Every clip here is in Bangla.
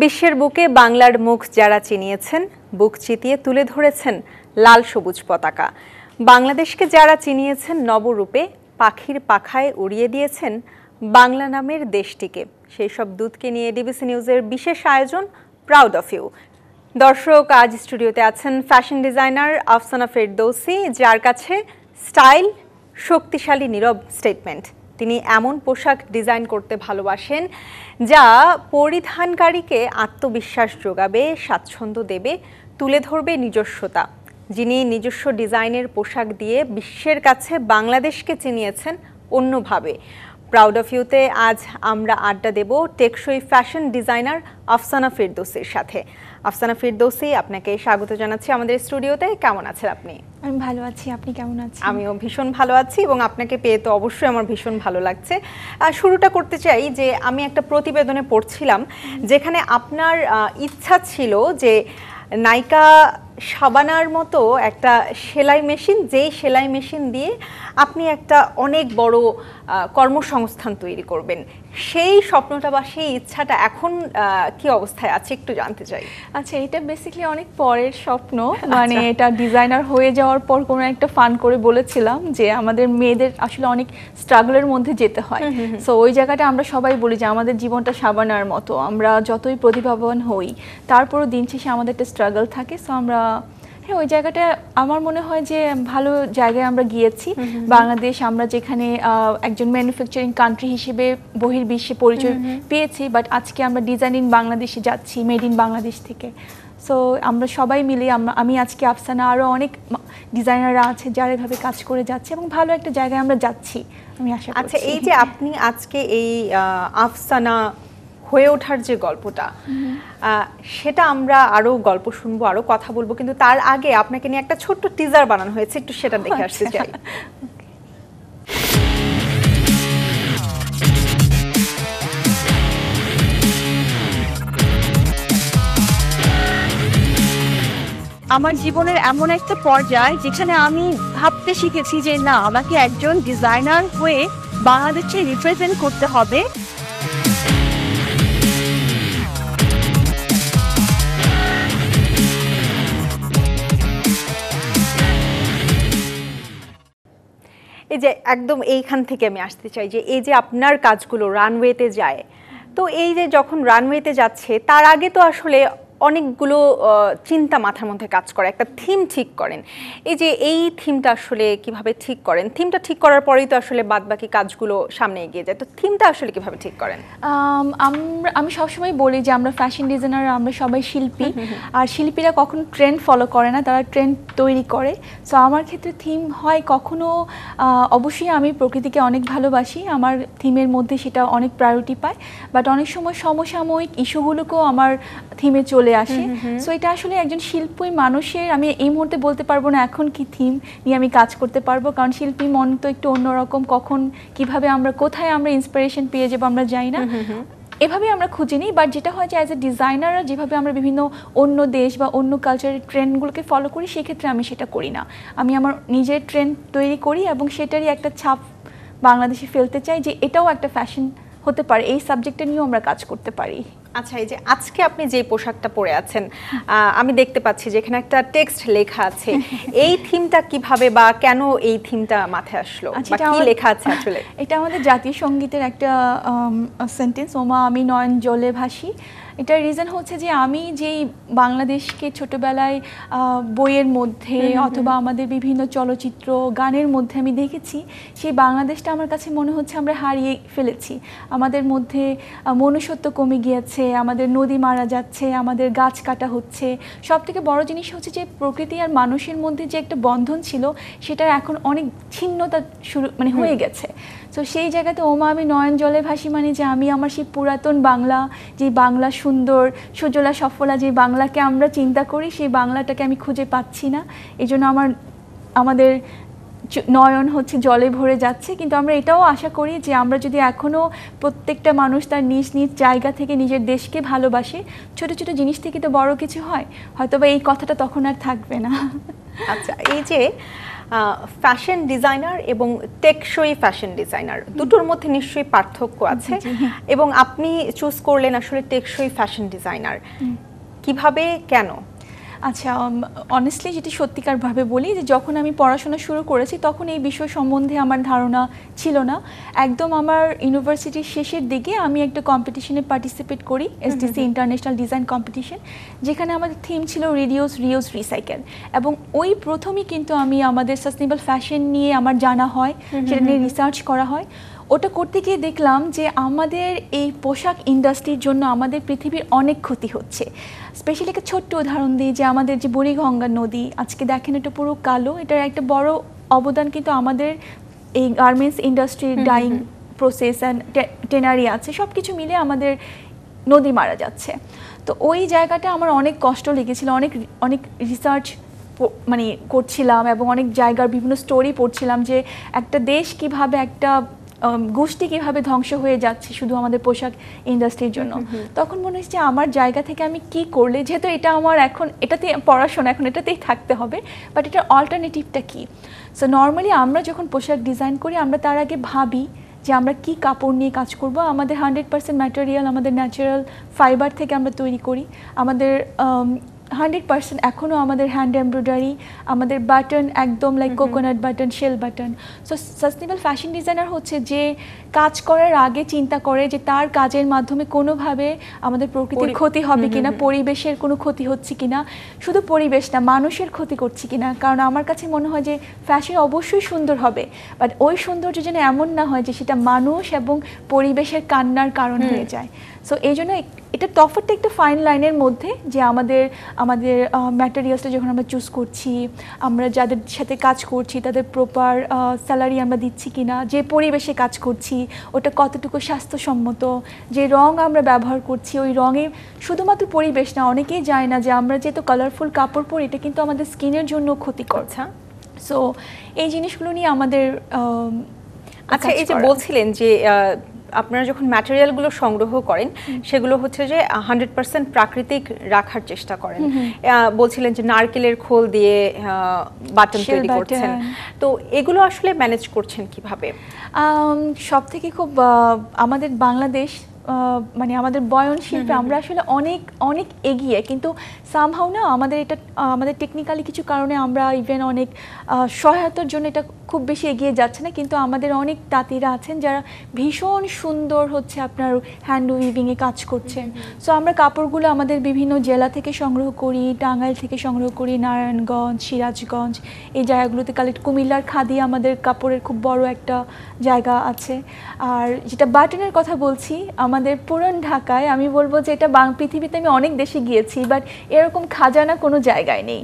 বিশ্বের বুকে বাংলার মুখ যারা চিনিয়েছেন, বুক চিতিয়ে তুলে ধরেছেন লাল সবুজ পতাকা। বাংলাদেশকে যারা চিনিয়েছেন নবরূপে, পাখির পাখায় উড়িয়ে দিয়েছেন বাংলা নামের দেশটিকে। সেই সব দূতকে নিয়ে ডিবিসি নিউজের বিশেষ আয়োজন প্রাউড অফ ইউ। দর্শক, আজ স্টুডিওতে আছেন ফ্যাশন ডিজাইনার আফসানা ফেরদৌসী, যার কাছে স্টাইল শক্তিশালী নীরব স্টেটমেন্ট। তিনি এমন পোশাক ডিজাইন করতে ভালোবাসেন যা পরিধানকারীকে আত্মবিশ্বাস যোগাবে, স্বাচ্ছন্দ্য দেবে, তুলে ধরবে নিজস্বতা। যিনি নিজস্ব ডিজাইনের পোশাক দিয়ে বিশ্বের কাছে বাংলাদেশকে চিনিয়েছেন অন্যভাবে। প্রাউড অফ ইউতে আজ আমরা আড্ডা দেব টেকসই ফ্যাশন ডিজাইনার আফসানা ফেরদৌসির সাথে। আফসানা ফেরদৌসি, আপনাকে স্বাগত জানাচ্ছি আমাদের স্টুডিওতে। কেমন আছেন আপনি? আমি ভালো আছি, আপনি কেমন আছেন? আমিও ভীষণ ভালো আছি এবং আপনাকে পেয়ে তো অবশ্যই আমার ভীষণ ভালো লাগছে। শুরুটা করতে চাই যে আমি একটা প্রতিবেদনে পড়ছিলাম যেখানে আপনার ইচ্ছা ছিল যে নায়িকা শাবানার মতো একটা সেলাই মেশিন, যেই সেলাই মেশিন দিয়ে আপনি একটা অনেক বড় কর্মসংস্থান তৈরি করবেন। সেই স্বপ্নটা বা সেই ইচ্ছাটা এখন কি অবস্থায় আছে একটু জানতে চাই। আচ্ছা, এটা বেসিক্যালি অনেক পরের স্বপ্ন। মানে এটা ডিজাইনার হয়ে যাওয়ার পর কোনো একটা ফান করে বলেছিলাম যে আমাদের মেয়েদের আসলে অনেক স্ট্রাগলের মধ্যে যেতে হয়। সো ওই জায়গাটা আমরা সবাই বলি যে আমাদের জীবনটা শাবানার মতো, আমরা যতই প্রতিভাবান হই তারপরও দিন শেষে আমাদের একটা স্ট্রাগল থাকে। সো আমরা ওই জায়গাটা আমার মনে হয় যে ভালো জায়গায় আমরা গিয়েছি। বাংলাদেশ, আমরা যেখানে একজন ম্যানুফ্যাকচারিং কান্ট্রি হিসেবে বহির্বিশ্বে পরিচয় পেয়েছি, বাট আজকে আমরা ডিজাইন ইন বাংলাদেশে যাচ্ছি, মেড ইন বাংলাদেশ থেকে। সো আমরা সবাই মিলে, আমি আজকে আফসানা, আরও অনেক ডিজাইনাররা আছে যারা এভাবে কাজ করে যাচ্ছে এবং ভালো একটা জায়গায় আমরা যাচ্ছি আমি আশা করছি। আচ্ছা, এই যে আপনি আজকে এই আফসানা হয়ে ওঠার যে গল্পটা, সেটা আমরা আরো গল্প শুনবো, আরো কথা বলবো, কিন্তু তার আগে আপনাকে নিয়ে একটা ছোট্ট টিজার বানানো হয়েছে, একটু সেটা দেখে আসতে চাই। আমার জীবনের এমন একটা পর্যায় যেখানে আমি ভাবতে শিখেছি যে না, আমাকে একজন ডিজাইনার হয়ে বাংলাদেশকে রিপ্রেজেন্ট করতে হবে। এই যে একদম এইখান থেকে আমি আসতে চাই যে এই যে আপনার কাজগুলো রানওয়েতে যায়, তো এই যে যখন রানওয়েতে যাচ্ছে তার আগে তো আসলে অনেকগুলো চিন্তা মাথার মধ্যে কাজ করে, একটা থিম ঠিক করেন। এই যে এই থিমটা আসলে কিভাবে ঠিক করেন? থিমটা ঠিক করার পরেই তো আসলে বাদবাকি কাজগুলো সামনে এগিয়ে যায়, তো থিমটা আসলে কিভাবে ঠিক করেন? আমি সবসময় বলি যে আমরা ফ্যাশন ডিজাইনার, আমরা সবাই শিল্পী, আর শিল্পীরা কখনো ট্রেন্ড ফলো করে না, তারা ট্রেন্ড তৈরি করে। সো আমার ক্ষেত্রে থিম হয় কখনো, অবশ্যই আমি প্রকৃতিকে অনেক ভালোবাসি, আমার থিমের মধ্যে সেটা অনেক প্রায়োরিটি পায়, বাট অনেক সময় সমসাময়িক ইস্যুগুলোকেও আমার থিমে চলে আসে। সো এটা আসলে একজন শিল্পী মানুষের, আমি এই মুহূর্তে বলতে পারবো না এখন কি থিম নিয়ে আমি কাজ করতে পারবো, কারণ শিল্পী মন তো একটু অন্যরকম, কখন কিভাবে আমরা কোথায় আমরা ইন্সপিরেশন পেয়ে যাবো আমরা জানি না, এভাবে আমরা খুঁজে নিই। বাট যেটা হয় যে অ্যাজ এ ডিজাইনাররা যেভাবে আমরা বিভিন্ন অন্য দেশ বা অন্য কালচারের ট্রেন্ডগুলোকে ফলো করি, সেক্ষেত্রে আমি সেটা করি না। আমি আমার নিজের ট্রেন্ড তৈরি করি এবং সেটারই একটা ছাপ বাংলাদেশে ফেলতে চাই যে এটাও একটা ফ্যাশন হতে পারে, এই সাবজেক্টটা নিয়েও আমরা কাজ করতে পারি। আচ্ছা, এই যে আজকে আপনি যে পোশাকটা পরে আছেন, আমি দেখতে পাচ্ছি যে এখানে একটা টেক্সট লেখা আছে। এই থিমটা কিভাবে বা কেন এই থিমটা মাথায় আসলো, বা কি লেখা আছে আসলে? এটা আমাদের জাতীয় সঙ্গীতের একটা সেন্টেন্স, ওমা আমি নয়ন জলে ভাসি। এটার রিজন হচ্ছে যে আমি যেই বাংলাদেশকে ছোটবেলায় বইয়ের মধ্যে অথবা আমাদের বিভিন্ন চলচ্চিত্র গানের মধ্যে আমি দেখেছি, সেই বাংলাদেশটা আমার কাছে মনে হচ্ছে আমরা হারিয়ে ফেলেছি। আমাদের মধ্যে মনুষ্যত্ব কমে গিয়েছে, আমাদের নদী মারা যাচ্ছে, আমাদের গাছ কাটা হচ্ছে। সব থেকে বড় জিনিস হচ্ছে যে প্রকৃতি আর মানুষের মধ্যে যে একটা বন্ধন ছিল, সেটা এখন অনেক ছিন্নতা হয়ে গেছে। তো সেই জায়গাতে ওমা আমি নয়ন জলে ভাসি মানে যে আমি আমার সেই পুরাতন বাংলা, যে বাংলা সুন্দর সুজলা সফলা যে বাংলাকে আমরা চিন্তা করি, সেই বাংলাটাকে আমি খুঁজে পাচ্ছি না। এই জন্য আমাদের নয়ন হচ্ছে জলে ভরে যাচ্ছে। কিন্তু আমরা এটাও আশা করি যে আমরা যদি এখনও প্রত্যেকটা মানুষ তার নিজ নিজ জায়গা থেকে নিজের দেশকে ভালোবাসে, ছোট ছোট জিনিস থেকে তো বড় কিছু হয়, হয়তো বা এই কথাটা তখন আর থাকবে না। আচ্ছা, এই যে ফ্যাশন ডিজাইনার এবং টেকসই ফ্যাশন ডিজাইনার দুটোর মধ্যে নিশ্চয়ই পার্থক্য আছে, এবং আপনি চুজ করলেন আসলে টেকসই ফ্যাশন ডিজাইনার, কিভাবে, কেন? আচ্ছা, অনেস্টলি যেটি সত্যিকারভাবে বলি যে যখন আমি পড়াশোনা শুরু করেছি তখন এই বিষয় সম্বন্ধে আমার ধারণা ছিল না। একদম আমার ইউনিভার্সিটির শেষের দিকে আমি একটা কম্পিটিশনে পার্টিসিপেট করি, এসডিসি ইন্টারন্যাশনাল ডিজাইন কম্পিটিশন, যেখানে আমাদের থিম ছিল রিডিউস, রিউজ, রিসাইকেল। এবং ওই প্রথমেই কিন্তু আমি আমাদের সাস্টেনেবল ফ্যাশন নিয়ে আমার জানা হয়, সেটা নিয়ে রিসার্চ করা হয়। ওটা করতে গিয়ে দেখলাম যে আমাদের এই পোশাক ইন্ডাস্ট্রির জন্য আমাদের পৃথিবীর অনেক ক্ষতি হচ্ছে। স্পেশালি একটা ছোট্ট উদাহরণ দিই যে আমাদের যে বুড়িগঙ্গা নদী আজকে দেখেন এটা পুরো কালো, এটার একটা বড় অবদান কিন্তু আমাদের এই গার্মেন্টস ইন্ডাস্ট্রির ডাইং প্রসেস অ্যান্ড টেনারি আছে, সব কিছু মিলে আমাদের নদী মারা যাচ্ছে। তো ওই জায়গাটা আমার অনেক কষ্ট লেগেছিল, অনেক রিসার্চ মানে করছিলাম এবং অনেক জায়গার বিভিন্ন স্টোরি পড়ছিলাম যে একটা দেশ কিভাবে, একটা গোষ্ঠী কিভাবে ধ্বংস হয়ে যাচ্ছে শুধু আমাদের পোশাক ইন্ডাস্ট্রির জন্য। তখন মনে হচ্ছে আমার জায়গা থেকে আমি কি করলে, যেহেতু এটা আমার এখন এটাতে পড়াশোনা, এখন এটাতেই থাকতে হবে, বাট এটার অল্টারনেটিভটা কি। সো নর্মালি আমরা যখন পোশাক ডিজাইন করি আমরা তার আগে ভাবি যে আমরা কি কাপড় নিয়ে কাজ করব। আমাদের 100% ম্যাটেরিয়াল আমাদের ন্যাচারাল ফাইবার থেকে আমরা তৈরি করি। আমাদের 100% এখনও আমাদের হ্যান্ড এমব্রয়ডারি, আমাদের বাটন একদম like coconut button, shell button. So sustainable fashion designer হচ্ছে যে কাজ করার আগে চিন্তা করে যে তার কাজের মাধ্যমে কোনোভাবে আমাদের প্রকৃতির ক্ষতি হবে কিনা, পরিবেশের কোনো ক্ষতি হচ্ছে কিনা, শুধু পরিবেশ না মানুষের ক্ষতি করছে কিনা। কারণ আমার কাছে মনে হয় যে ফ্যাশন অবশ্যই সুন্দর হবে, বাট ওই সৌন্দর্য যেন এমন না হয় যে সেটা মানুষ এবং পরিবেশের কান্নার কারণ হয়ে যায়। সো এই জন্য এটা তফাৎটা একটু ফাইন লাইনের মধ্যে যে আমাদের ম্যাটেরিয়ালসটা যখন আমরা চুজ করছি, আমরা যাদের সাথে কাজ করছি তাদের প্রপার স্যালারি আমরা দিচ্ছি কিনা, যে পরিবেশে কাজ করছি ওটা কতটুকু স্বাস্থ্যসম্মত, যে রং আমরা ব্যবহার করছি ওই রঙে শুধুমাত্র পরিবেশ না, অনেকেই যায় না যে আমরা যেহেতু কালারফুল কাপড় পরি এটা কিন্তু আমাদের স্কিনের জন্য ক্ষতিকর। সো এই জিনিসগুলো নিয়ে আমাদের আচ্ছা, এই যে বলছিলেন যে আপনারা যখন ম্যাটেরিয়ালগুলো সংগ্রহ করেন সেগুলো হচ্ছে যে 100% প্রাকৃতিক রাখার চেষ্টা করেন। বলছিলেন যে নারকেলের খোল দিয়ে বাটন তৈরি করছেন, তো এগুলো আসলে ম্যানেজ করছেন কিভাবে? সবথেকে খুব আমাদের বাংলাদেশ মানে আমাদের বয়ন শিল্পে আমরা আসলে অনেক অনেক এগিয়ে, কিন্তু সামহাউ না আমাদের এটা আমাদের টেকনিক্যালি কিছু কারণে আমরা ইভেন অনেক সহায়তার জন্য এটা খুব বেশি এগিয়ে যাচ্ছে না। কিন্তু আমাদের অনেক তাঁতিরা আছেন যারা ভীষণ সুন্দর হচ্ছে আপনার হ্যান্ড উইভিংয়ে কাজ করছেন। সো আমরা কাপড়গুলো আমাদের বিভিন্ন জেলা থেকে সংগ্রহ করি, টাঙ্গাইল থেকে সংগ্রহ করি, নারায়ণগঞ্জ, সিরাজগঞ্জ এই জায়গাগুলোতে কালেক্ট। কুমিল্লার খাদি আমাদের কাপড়ের খুব বড় একটা জায়গা আছে। আর যেটা বাটনের কথা বলছি, আমাদের পুরান ঢাকায় আমি বলবো যে এটা পৃথিবীতে আমি অনেক দেশে গিয়েছি, বাট এরকম খাজানা কোনো জায়গায় নেই।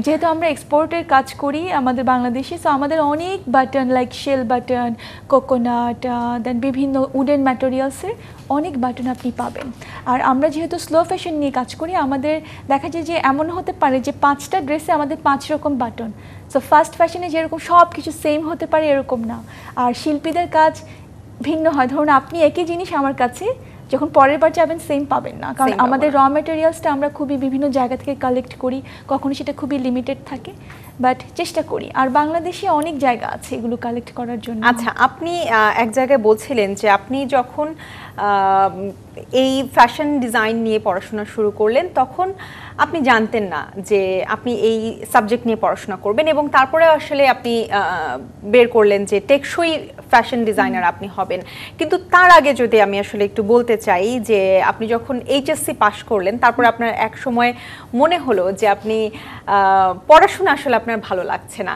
যেহেতু আমরা এক্সপোর্টের কাজ করি আমাদের বাংলাদেশে, সো আমাদের অনেক button like shell button, coconut, then বিভিন্ন উডেন ম্যাটেরিয়ালসের অনেক বাটন আপনি পাবেন। আর আমরা যেহেতু স্লো ফ্যাশন নিয়ে কাজ করি, আমাদের দেখা যায় যে এমন হতে পারে যে 5টা ড্রেসে আমাদের 5 রকম বাটন। সো ফাস্ট ফ্যাশনে যেরকম সব কিছু সেম হতে পারে এরকম না, আর শিল্পীদের কাজ ভিন্ন হয়। ধরুন আপনি একই জিনিস আমার কাছে যখন পরের বার যাবেন সেম পাবেন না, কারণ আমাদের র ম্যাটেরিয়ালসটা আমরা খুবই বিভিন্ন জায়গা থেকে কালেক্ট করি, কখনো সেটা খুবই লিমিটেড থাকে, বাট চেষ্টা করি। আর বাংলাদেশে অনেক জায়গা আছে এগুলো কালেক্ট করার জন্য। আচ্ছা, আপনি এক জায়গায় বলছিলেন যে আপনি যখন এই ফ্যাশন ডিজাইন নিয়ে পড়াশোনা শুরু করলেন তখন আপনি জানতেন না যে আপনি এই সাবজেক্ট নিয়ে পড়াশোনা করবেন, এবং তারপরে আসলে আপনি বের করলেন যে টেকসই ফ্যাশন ডিজাইনার আপনি হবেন। কিন্তু তার আগে যদি আমি আসলে একটু বলতে চাই যে আপনি যখন এইচএসসি পাশ করলেন তারপরে আপনার এক সময় মনে হলো যে আপনি পড়াশোনা আসলে আপনার ভালো লাগছে না,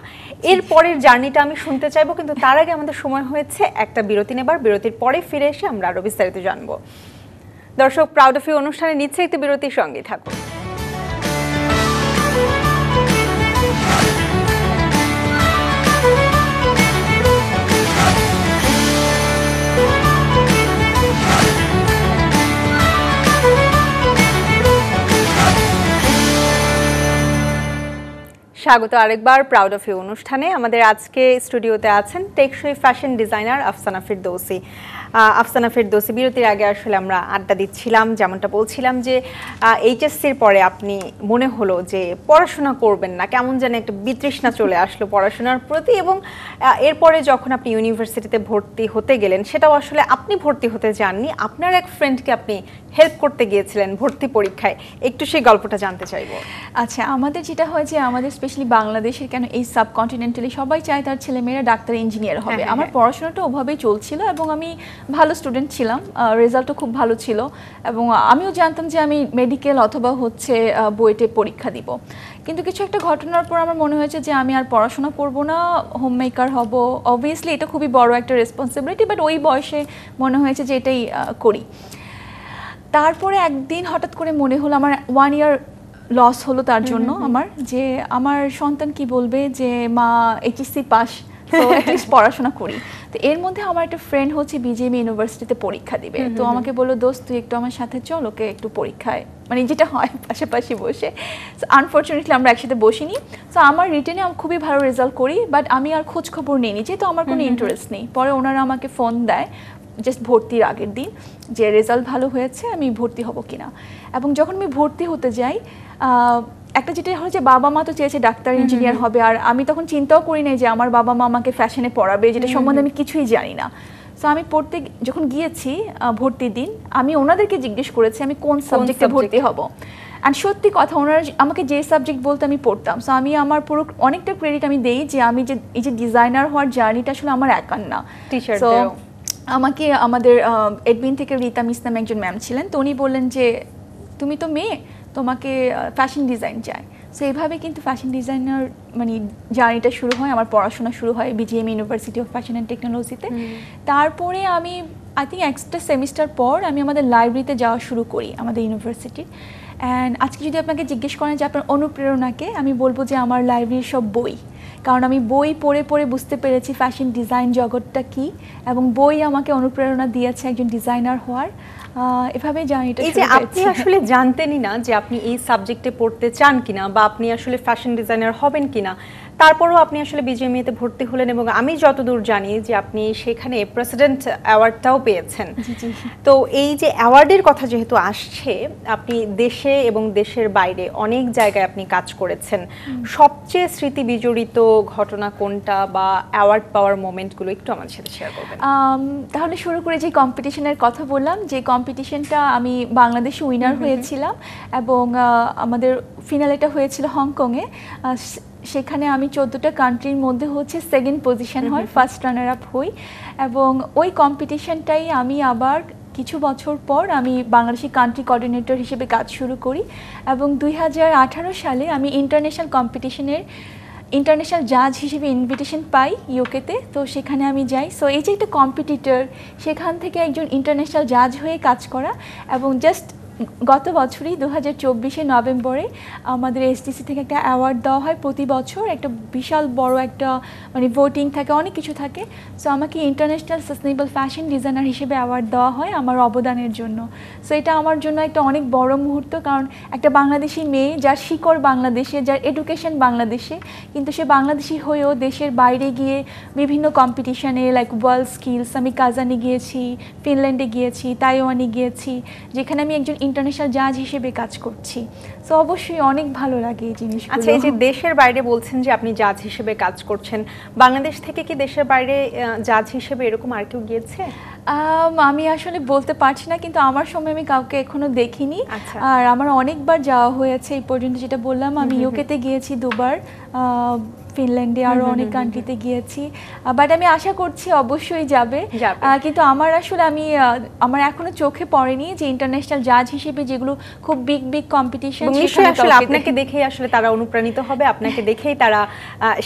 এর পরের জার্নিটা আমি শুনতে চাইবো। কিন্তু তার আগে আমাদের সময় হয়েছে একটা বিরতি নেবার, বিরতির পরে ফিরে এসে আমরা আরো বিস্তারিত জানবো। দর্শক, প্রাউড অফ ইউ অনুষ্ঠানে নিচ্ছে একটি বিরতির সঙ্গে থাকুন। স্বাগত আরেকবার প্রাউড অফ ইউ অনুষ্ঠানে। আমাদের আজকে স্টুডিওতে আছেন টেকসই ফ্যাশন ডিজাইনার আফসানা ফিরদৌসী। আফসানা ফেরদৌসী, বিরতির আগে আসলে আমরা আড্ডা দিচ্ছিলাম, যেমনটা বলছিলাম যে এইচএসসির পরে আপনি মনে হলো যে পড়াশোনা করবেন না, কেমন যেন একটা বিতৃষ্ণা চলে আসলো পড়াশোনার প্রতি, এবং এরপরে যখন আপনি ইউনিভার্সিটিতে ভর্তি হতে গেলেন, সেটাও আসলে আপনি ভর্তি হতে যাননি, আপনার এক ফ্রেন্ডকে আপনি হেল্প করতে গিয়েছিলেন ভর্তি পরীক্ষায়, একটু সেই গল্পটা জানতে চাইবো। আচ্ছা, আমাদের যেটা হয় যে আমাদের স্পেশালি বাংলাদেশের কেন এই সাবকন্টিনেন্টালি সবাই চায় তার ছেলেমেয়েরা ডাক্তার ইঞ্জিনিয়ার হবে। আমার পড়াশোনাটা ওভাবেই চলছিল এবং আমি ভালো স্টুডেন্ট ছিলাম, রেজাল্টও খুব ভালো ছিল এবং আমিও জানতাম যে আমি মেডিকেল অথবা হচ্ছে বুয়েটে পরীক্ষা দিব। কিন্তু কিছু একটা ঘটনার পর আমার মনে হয়েছে যে আমি আর পড়াশোনা করব না, হোম মেকার হব। অবভিয়াসলি এটা খুবই বড় একটা রেসপন্সিবিলিটি, বাট ওই বয়সে মনে হয়েছে যে এটাই করি। তারপরে একদিন হঠাৎ করে মনে হলো, আমার 1 ইয়ার লস হলো তার জন্য আমার, যে আমার সন্তান কি বলবে যে মা এইচএসসি পাস, তো অ্যাটলিস্ট পড়াশোনা করি। তো এর মধ্যে আমার একটা ফ্রেন্ড হচ্ছে বিজেএমই ইউনিভার্সিটিতে পরীক্ষা দিবে, তো আমাকে বললো দোস্ত তুই একটু আমার সাথে চল, ওকে একটু পরীক্ষায়, মানে যেটা হয় পাশাপাশি বসে। আনফর্চুনেটলি আমরা একসাথে বসিনি। সো আমার রিটেনে আমি খুবই ভালো রেজাল্ট করি, বাট আমি আর খোঁজ খবর নিইনি, যেহেতু আমার কোনো ইন্টারেস্ট নেই। পরে ওনারা আমাকে ফোন দেয় জাস্ট ভর্তির আগের দিন যে রেজাল্ট ভালো হয়েছে, আমি ভর্তি হব কিনা। এবং যখন আমি ভর্তি হতে যাই, একটা যেটা হলো যে বাবা মা তো চেয়েছে ডাক্তার ইঞ্জিনিয়ার হবে, আর আমি তখন চিন্তাও করি নাই যে আমার বাবা মা আমাকে ফ্যাশনে পড়াবে, যেটা সম্বন্ধে আমি কিছুই জানি না। সো আমি পড়তে যখন গিয়েছি ভর্তির দিন, আমি ওনাদেরকে জিজ্ঞেস করেছি আমি কোন সাবজেক্টে ভর্তি হব। অ্যান্ড সত্যি কথা, ওনারা আমাকে যে সাবজেক্ট বলতে আমি পড়তাম। সো আমি আমার পুরো অনেকটা ক্রেডিট আমি দেই যে আমি যে এই যে ডিজাইনার হওয়ার জার্নিটা আসলে আমার একার না। সো আমাকে আমাদের এডমিন থেকে রিতা মিস নামে একজন ম্যাম ছিলেন, তো উনি বললেন যে তুমি তো মেয়ে, তোমাকে ফ্যাশন ডিজাইন চাই। সো এইভাবে কিন্তু ফ্যাশন ডিজাইনার মানে জার্নিটা শুরু হয়, আমার পড়াশোনা শুরু হয় BGM university of fashion and টেকনোলজিতে। তারপরে আমি আই থিঙ্ক একটা সেমিস্টার পর আমি আমাদের লাইব্রেরিতে যাওয়া শুরু করি আমাদের ইউনিভার্সিটির। অ্যান্ড আজকে যদি আপনাকে জিজ্ঞেস করেন যে আপনার অনুপ্রেরণাকে, আমি বলবো যে আমার লাইব্রেরির সব বই, কারণ আমি বই পড়ে পড়ে বুঝতে পেরেছি ফ্যাশন ডিজাইন জগৎটা কী, এবং বই আমাকে অনুপ্রেরণা দিয়েছে একজন ডিজাইনার হওয়ার। এভাবে জার্নিটা শুরু হয়েছে। আপনি আসলে জানতেনই না যে আপনি এই সাবজেক্টে পড়তে চান কিনা বা আপনি আসলে ফ্যাশন ডিজাইনার হবেন কিনা, তারপরও আপনি আসলে বিজেএমইতে ভর্তি হলেন, এবং আমি যতদূর জানি যে আপনি সেখানে প্রেসিডেন্ট অ্যাওয়ার্ডটাও পেয়েছেন। তো এই যে অ্যাওয়ার্ডের কথা যেহেতু আসছে, আপনি দেশে এবং দেশের বাইরে অনেক জায়গায় আপনি কাজ করেছেন, সবচেয়ে স্মৃতি বিজড়িত ঘটনা কোনটা বা অ্যাওয়ার্ড পাওয়ার মোমেন্টগুলো একটু আমাদের সাথে শেয়ার করবেন? তাহলে শুরু করে যে কম্পিটিশনের কথা বললাম, যে কম্পিটিশনটা আমি বাংলাদেশে উইনার হয়েছিলাম, এবং আমাদের ফিনালেটা হয়েছিল হংকংয়ে। সেখানে আমি 14টা কান্ট্রির মধ্যে হচ্ছে সেকেন্ড পজিশন হয়, ফার্স্ট রানার আপ হই। এবং ওই কম্পিটিশনটাই আমি আবার কিছু বছর পর আমি বাংলাদেশি কান্ট্রি কোঅর্ডিনেটর হিসেবে কাজ শুরু করি, এবং 2018 সালে আমি ইন্টারন্যাশনাল কম্পিটিশনের ইন্টারন্যাশনাল জাজ হিসেবে ইনভিটেশন পাই ইউকেতে, তো সেখানে আমি যাই। সো এই যে একটা কম্পিটিটর, সেখান থেকে একজন ইন্টারন্যাশনাল জাজ হয়ে কাজ করা, এবং জাস্ট গত বছরই 2024 নভেম্বরে আমাদের এসটিসি থেকে একটা অ্যাওয়ার্ড দেওয়া হয় প্রতি বছর, একটা বিশাল বড় একটা মানে ভোটিং থাকে, অনেক কিছু থাকে। সো আমাকে ইন্টারন্যাশনাল সাস্টেনেবল ফ্যাশন ডিজাইনার হিসেবে অ্যাওয়ার্ড দেওয়া হয় আমার অবদানের জন্য। সো এটা আমার জন্য একটা অনেক বড় মুহূর্ত, কারণ একটা বাংলাদেশি মেয়ে যার শিকড় বাংলাদেশে, যার এডুকেশন বাংলাদেশে, কিন্তু সে বাংলাদেশি হয়েও দেশের বাইরে গিয়ে বিভিন্ন কম্পিটিশানে লাইক ওয়ার্ল্ড স্কিলস, আমি কাজানে গিয়েছি, ফিনল্যান্ডে গিয়েছি, তাইওয়ানে গিয়েছি, যেখানে আমি একজন ইন্টারন্যাশনাল জাজ হিসেবে কাজ করছি। সো অবশ্যই অনেক ভালো লাগে এই জিনিসগুলো। আচ্ছা, এই যে দেশের বাইরে বলছেন যে আপনি জাজ হিসেবে কাজ করছেন, বাংলাদেশ থেকে কি দেশের বাইরে জাজ হিসেবে এরকম আর কেউ গিয়েছে? আমি আসলে বলতে পারছি না, কিন্তু আমার সময় আমি কাউকে এখনো দেখিনি। আর আমার অনেকবার যাওয়া হয়েছে এই পর্যন্ত, যেটা বললাম আমি ইউকেতে গিয়েছি 2বার, ফিনল্যান্ডে আরও অনেক কান্ট্রিতে গিয়েছি, বাট আমি আশা করছি অবশ্যই যাবে। কিন্তু আমার আসলে আমার এখনো চোখে পড়েনি যে ইন্টারন্যাশনাল জাজ হিসেবে যেগুলো খুব বিগ বিগ কম্পিটিশন, আসলে আপনাকে দেখেই আসলে তারা অনুপ্রাণিত হবে, আপনাকে দেখেই তারা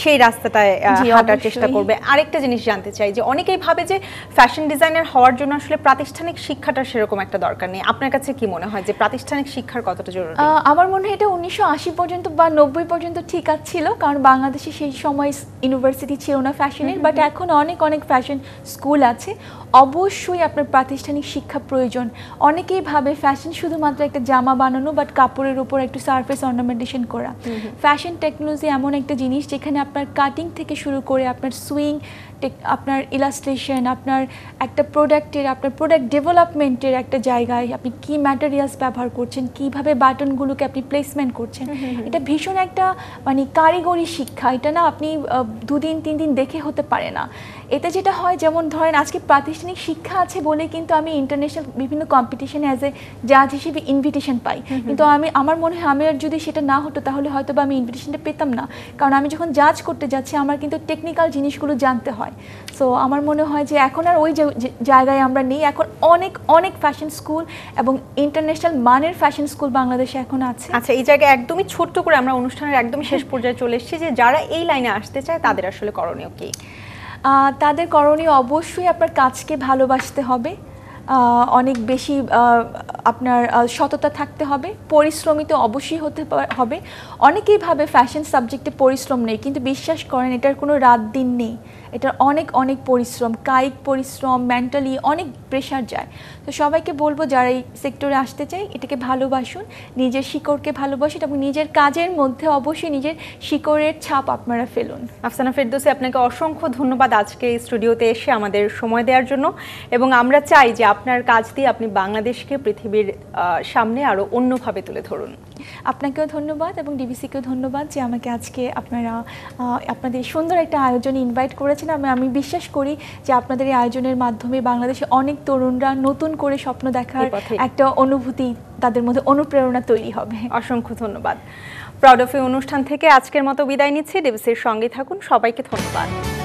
সেই রাস্তাটায় হাঁটার চেষ্টা করবে। আরেকটা জিনিস জানতে চাই যে অনেকেই ভাবে যে ফ্যাশন ডিজাইনার হওয়ার জন্য আসলে প্রাতিষ্ঠানিক শিক্ষাটা সেরকম একটা দরকার নেই, আপনার কাছে কি মনে হয় যে প্রাতিষ্ঠানিক শিক্ষার কতটা জরুরি? আমার মনে হয় এটা 1980 পর্যন্ত বা 90 পর্যন্ত ঠিক ছিল, কারণ বাংলাদেশি সেই সময় ইউনিভার্সিটি ছিল না ফ্যাশনের, বাট এখন অনেক অনেক ফ্যাশন স্কুল আছে। অবশ্যই আপনার প্রাতিষ্ঠানিক শিক্ষা প্রয়োজন। অনেকেই ভাবে ফ্যাশন শুধুমাত্র একটা জামা বানানো, বাট কাপড়ের উপর একটু সারফেস অর্নামেন্টেশন করা। ফ্যাশন টেকনোলজি এমন একটা জিনিস যেখানে আপনার কাটিং থেকে শুরু করে আপনার সুইং, আপনার ইলাস্ট্রেশন, আপনার একটা প্রোডাক্টের, আপনার প্রোডাক্ট ডেভেলপমেন্টের একটা জায়গায় আপনি কি ম্যাটেরিয়ালস ব্যবহার করছেন, কিভাবে বাটনগুলোকে আপনি প্লেসমেন্ট করছেন, এটা ভীষণ একটা মানে কারিগরি শিক্ষা। এটা না আপনি 2 দিন 3 দিন দেখে হতে পারে না। এতে যেটা হয়, যেমন ধরেন আজকে প্রাতিষ্ঠানিক শিক্ষা আছে বলে কিন্তু আমি ইন্টারন্যাশনাল বিভিন্ন কম্পিটিশনে অ্যাজ এ জাজ হিসেবে ইনভিটেশন পাই, কিন্তু আমার মনে হয় আমার যদি সেটা না হতো তাহলে হয়তো বা আমি ইনভিটেশনটা পেতাম না। কারণ আমি যখন জাজ করতে যাচ্ছি আমার কিন্তু টেকনিক্যাল জিনিসগুলো জানতে হয়। সো আমার মনে হয় যে এখন আর ওই জায়গায় আমরা নেই। এখন অনেক অনেক ফ্যাশন স্কুল এবং ইন্টারন্যাশনাল মানের ফ্যাশন স্কুল বাংলাদেশে এখন আছে। আচ্ছা, এই জায়গায় একদমই ছোট্ট করে আমরা অনুষ্ঠানের একদমই শেষ পর্যায়ে চলে এসেছি, যে যারা এই লাইনে আসতে চায় তাদের আসলে করণীয় কি? তাদের করণীয় অবশ্যই আপনার কাজকে ভালোবাসতে হবে, অনেক বেশি আপনার সততা থাকতে হবে, পরিশ্রমী তো অবশ্যই হতে হবে। অনেকেই ভাবে ফ্যাশন সাবজেক্টে পরিশ্রম নেই, কিন্তু বিশ্বাস করেন এটার কোনো রাত দিন নেই। এটার অনেক অনেক পরিশ্রম, কায়িক পরিশ্রম, মেন্টালি অনেক প্রেশার যায়। তো সবাইকে বলবো যারা এই সেক্টরে আসতে চায় এটাকে ভালোবাসুন, নিজের শিকড়কে ভালোবাসুন এবং নিজের কাজের মধ্যে অবশ্যই নিজের শিকড়ের ছাপ আপনারা ফেলুন। আফসানা ফেরদৌসী, আপনাকে অসংখ্য ধন্যবাদ আজকে এই স্টুডিওতে এসে আমাদের সময় দেওয়ার জন্য, এবং আমরা চাই যে আপনার কাজ দিয়ে আপনি বাংলাদেশকে পৃথিবীর সামনে আরও অন্যভাবে তুলে ধরুন। আপনাকেও ধন্যবাদ এবং ডিবিসিকেও ধন্যবাদ যে আমাকে আজকে আপনারা আপনাদের সুন্দর একটা আয়োজনে ইনভাইট করেছেন। আমি বিশ্বাস করি যে আপনাদের এই আয়োজনের মাধ্যমে বাংলাদেশে অনেক তরুণরা নতুন করে স্বপ্ন দেখার একটা অনুভূতি, তাদের মধ্যে অনুপ্রেরণা তৈরি হবে। অসংখ্য ধন্যবাদ। প্রাউড অফ ইউ অনুষ্ঠান থেকে আজকের মতো বিদায় নিচ্ছি। ডিবিসির সঙ্গে থাকুন। সবাইকে ধন্যবাদ।